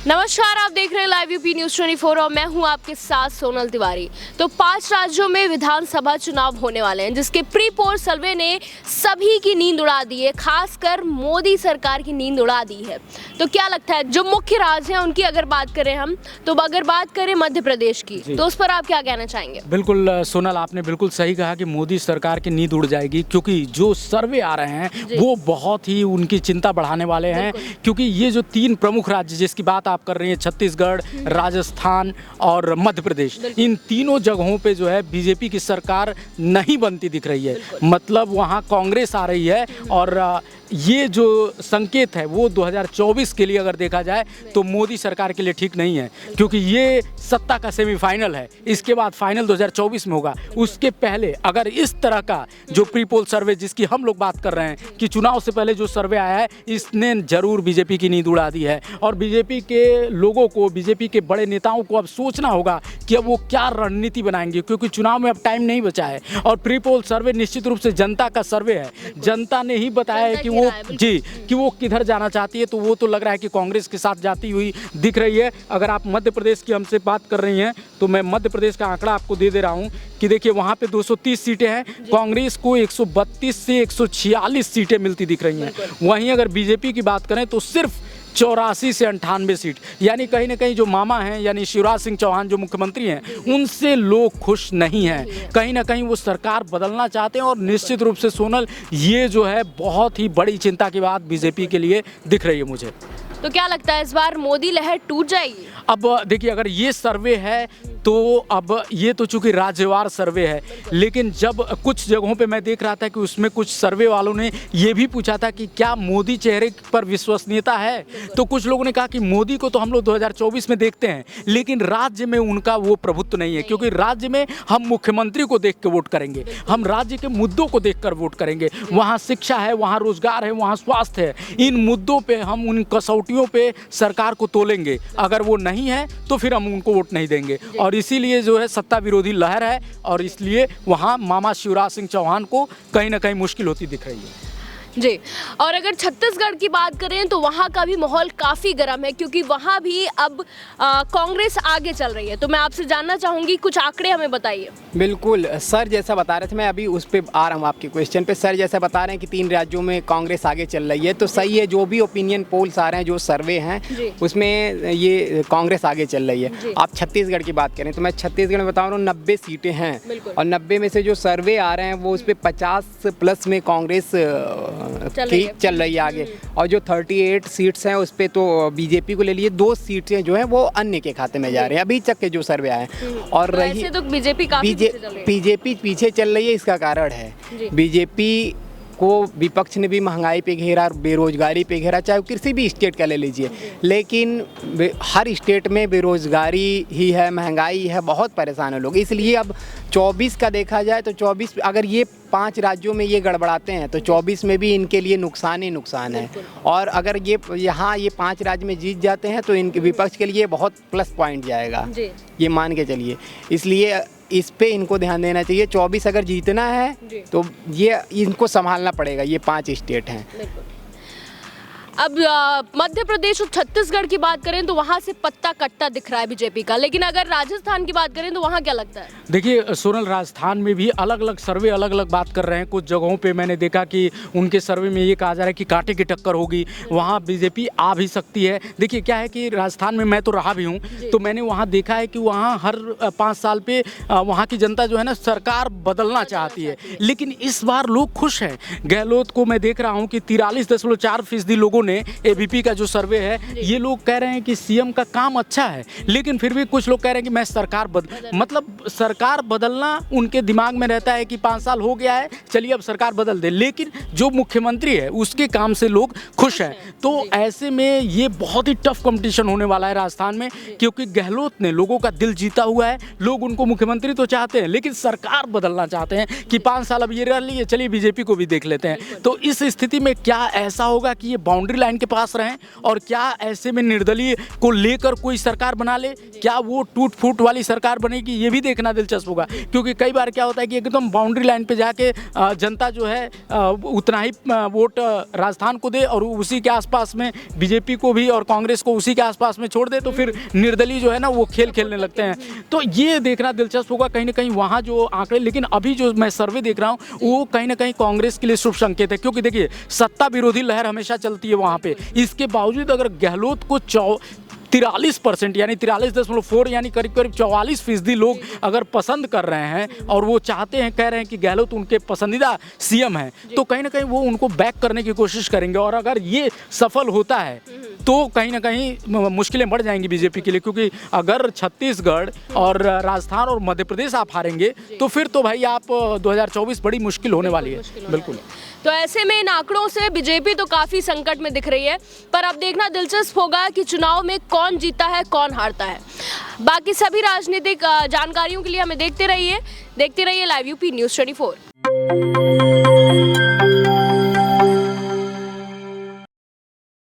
नमस्कार, आप देख रहे हैं लाइव यूपी न्यूज़ 24 और मैं हूं आपके साथ सोनल तिवारी। तो 5 राज्यों में विधानसभा चुनाव होने वाले हैं, जिसके प्री पोल सर्वे ने सभी की नींद उड़ा दी है, खासकर मोदी सरकार की नींद उड़ा दी है। तो क्या लगता है, जो मुख्य राज्य हैं उनकी अगर बात करें हम, तो अगर बात करें मध्य प्रदेश की, तो उस पर आप क्या कहना चाहेंगे? बिल्कुल सोनल, आपने बिल्कुल सही कहा कि मोदी सरकार की नींद उड़ जाएगी, क्योंकि जो सर्वे आ रहे हैं वो बहुत ही उनकी चिंता बढ़ाने वाले हैं। क्योंकि ये जो 3 प्रमुख राज्य जिसकी बात आप कर रही हैं, छत्तीसगढ़, राजस्थान और मध्य प्रदेश, इन तीनों जगहों पे जो है बीजेपी की सरकार नहीं बनती दिख रही है। मतलब वहाँ कांग्रेस आ रही है और ये जो संकेत है वो 2024 के लिए अगर देखा जाए तो मोदी सरकार के लिए ठीक नहीं है, क्योंकि ये सत्ता का सेमीफाइनल है। इसके बाद फाइनल 2024 में होगा। उसके पहले अगर इस तरह का जो प्री पोल सर्वे जिसकी हम लोग बात कर रहे हैं कि चुनाव से पहले जो सर्वे आया है, इसने जरूर बीजेपी की नींद उड़ा दी है। और बीजेपी के लोगों को, बीजेपी के बड़े नेताओं को अब सोचना होगा कि अब वो क्या रणनीति बनाएंगे, क्योंकि चुनाव में अब टाइम नहीं बचा है। और प्री पोल सर्वे निश्चित रूप से जनता का सर्वे है। जनता ने ही बताया है कि वो किधर जाना चाहती है, तो वो तो लग रहा है कि कांग्रेस के साथ जाती हुई दिख रही है। अगर आप मध्य प्रदेश की हमसे बात कर रही हैं तो मैं मध्य प्रदेश का आंकड़ा आपको दे दे रहा हूं कि देखिए वहां पे 230 सीटें हैं, कांग्रेस को 132 से 146 सीटें मिलती दिख रही हैं। वहीं अगर बीजेपी की बात करें तो सिर्फ 84 से 98 सीट, यानी कहीं ना कहीं जो मामा हैं यानी शिवराज सिंह चौहान जो मुख्यमंत्री हैं, उनसे लोग खुश नहीं हैं। कहीं ना कहीं वो सरकार बदलना चाहते हैं। और निश्चित रूप से सोनल, ये जो है बहुत ही बड़ी चिंता की बात बीजेपी के लिए दिख रही है मुझे। तो क्या लगता है, इस बार मोदी लहर टूट जाएगी? अब देखिए, अगर ये सर्वे है तो अब ये तो चूंकि राज्यवार सर्वे है, लेकिन जब कुछ जगहों पे मैं देख रहा था कि उसमें कुछ सर्वे वालों ने ये भी पूछा था कि क्या मोदी चेहरे पर विश्वसनीयता है, तो कुछ लोगों ने कहा कि मोदी को तो हम लोग 2024 में देखते हैं, लेकिन राज्य में उनका वो प्रभुत्व नहीं है, क्योंकि राज्य में हम मुख्यमंत्री को देख के वोट करेंगे, हम राज्य के मुद्दों को देख कर वोट करेंगे। वहाँ शिक्षा है, वहाँ रोजगार है, वहाँ स्वास्थ्य है, इन मुद्दों पर हम उन कसौटियों पर सरकार को तोलेंगे। अगर वो नहीं है तो फिर हम उनको वोट नहीं देंगे। और इसीलिए जो है सत्ता विरोधी लहर है, और इसलिए वहाँ मामा शिवराज सिंह चौहान को कहीं ना कहीं मुश्किल होती दिख रही है जी। और अगर छत्तीसगढ़ की बात करें तो वहाँ का भी माहौल काफ़ी गर्म है, क्योंकि वहाँ भी अब कांग्रेस आगे चल रही है। तो मैं आपसे जानना चाहूँगी, कुछ आंकड़े हमें बताइए। बिल्कुल, सर जैसा बता रहे थे, मैं अभी उस पर आ रहा हूँ आपके क्वेश्चन पे। सर जैसा बता रहे हैं कि 3 राज्यों में कांग्रेस आगे चल रही है, तो सही है। जो भी ओपिनियन पोल्स आ रहे हैं, जो सर्वे हैं, उसमें ये कांग्रेस आगे चल रही है। आप छत्तीसगढ़ की बात करें तो मैं छत्तीसगढ़ में बता रहा हूँ 90 सीटें हैं, और 90 में से जो सर्वे आ रहे हैं वो उस पर 50+ में कांग्रेस चल रही है आगे। और जो 38 सीट्स हैं उस पर तो बीजेपी को ले लिए, 2 सीटें जो हैं वो अन्य के खाते में जा रहे हैं अभी तक के जो सर्वे आए हैं। और तो रही तो बीजेपी पीछे चल रही है, इसका कारण है बीजेपी को विपक्ष ने भी महंगाई पे घेरा, बेरोजगारी पे घेरा, चाहे किसी भी स्टेट का ले लीजिए, लेकिन हर स्टेट में बेरोजगारी ही है, महंगाई है, बहुत परेशान है लोग। इसलिए अब 24 का देखा जाए तो 24 अगर ये 5 राज्यों में ये गड़बड़ाते हैं तो 24 में भी इनके लिए नुकसान ही नुकसान है। और अगर ये 5 राज्य में जीत जाते हैं तो इनके विपक्ष के लिए बहुत प्लस पॉइंट जाएगा, ये मान के चलिए। इसलिए इस पे इनको ध्यान देना चाहिए। 24 अगर जीतना है तो ये इनको संभालना पड़ेगा, ये 5 स्टेट हैं। अब मध्य प्रदेश और छत्तीसगढ़ की बात करें तो वहाँ से पत्ता कट्टा दिख रहा है बीजेपी का, लेकिन अगर राजस्थान की बात करें तो वहाँ क्या लगता है? देखिए सोनल, राजस्थान में भी अलग अलग सर्वे अलग अलग बात कर रहे हैं। कुछ जगहों पे मैंने देखा कि उनके सर्वे में ये कहा जा रहा है कि कांटे की टक्कर होगी, वहाँ बीजेपी आ भी सकती है। देखिए क्या है कि राजस्थान में मैं तो रहा भी हूँ, तो मैंने वहाँ देखा है कि वहाँ हर 5 साल पे वहाँ की जनता जो है ना, सरकार बदलना चाहती है, लेकिन इस बार लोग खुश हैं। गहलोत को मैं देख रहा हूँ कि 43.4% लोगों ने, एबीपी का जो सर्वे है, ये लोग कह रहे हैं कि सीएम का काम अच्छा है, लेकिन फिर भी कुछ लोग कह रहे हैं कि मैं सरकार मतलब सरकार बदलना उनके दिमाग में रहता है कि 5 साल हो गया है, चलिए अब सरकार बदल दे, लेकिन जो मुख्यमंत्री है उसके काम से लोग खुश हैं। तो ऐसे में ये बहुत ही टफ कंपटीशन होने वाला है राजस्थान में, क्योंकि गहलोत ने लोगों का दिल जीता हुआ है। लोग उनको मुख्यमंत्री तो चाहते हैं, लेकिन सरकार बदलना चाहते हैं कि 5 साल अब ये रह लिए, चलिए बीजेपी को भी देख लेते हैं। तो इस स्थिति में क्या ऐसा होगा कि ये बाउंड्री लाइन के पास रहें, और क्या ऐसे में निर्दलीय को लेकर कोई सरकार बना ले, क्या वो टूट फूट वाली सरकार बनेगी, ये भी देखना दिलचस्प होगा। क्योंकि कई बार क्या होता है कि एकदम बाउंड्री लाइन पे जाके जनता जो है उतना ही वोट राजस्थान को दे और उसी के आसपास में बीजेपी को भी और कांग्रेस को उसी के आसपास में छोड़ दे, तो फिर निर्दलीय जो है ना वो खेल खेलने लगते हैं। तो ये देखना दिलचस्प होगा कहीं ना कहीं वहाँ जो आंकड़े। लेकिन अभी जो मैं सर्वे देख रहा हूँ वो कहीं ना कहीं कांग्रेस के लिए शुभ संकेत है, क्योंकि देखिए सत्ता विरोधी लहर हमेशा चलती है वहाँ पे। इसके बावजूद अगर गहलोत को 43% यानी 43.4 यानी करीब करीब 44% लोग अगर पसंद कर रहे हैं और वो चाहते हैं, कह रहे हैं कि गहलोत उनके पसंदीदा सीएम हैं, तो कहीं ना कहीं वो उनको बैक करने की कोशिश करेंगे। और अगर ये सफल होता है तो कहीं ना कहीं मुश्किलें बढ़ जाएंगी बीजेपी के लिए, क्योंकि अगर छत्तीसगढ़ और राजस्थान और मध्य प्रदेश आप हारेंगे तो फिर तो भाई आप 2024 बड़ी मुश्किल होने वाली है। बिल्कुल। तो ऐसे में इन आंकड़ों से बीजेपी तो काफी संकट में दिख रही है, पर अब देखना दिलचस्प होगा कि चुनाव में कौन जीता है, कौन हारता है। बाकी सभी राजनीतिक जानकारियों के लिए हमें देखते रहिए लाइव यूपी न्यूज़ 24।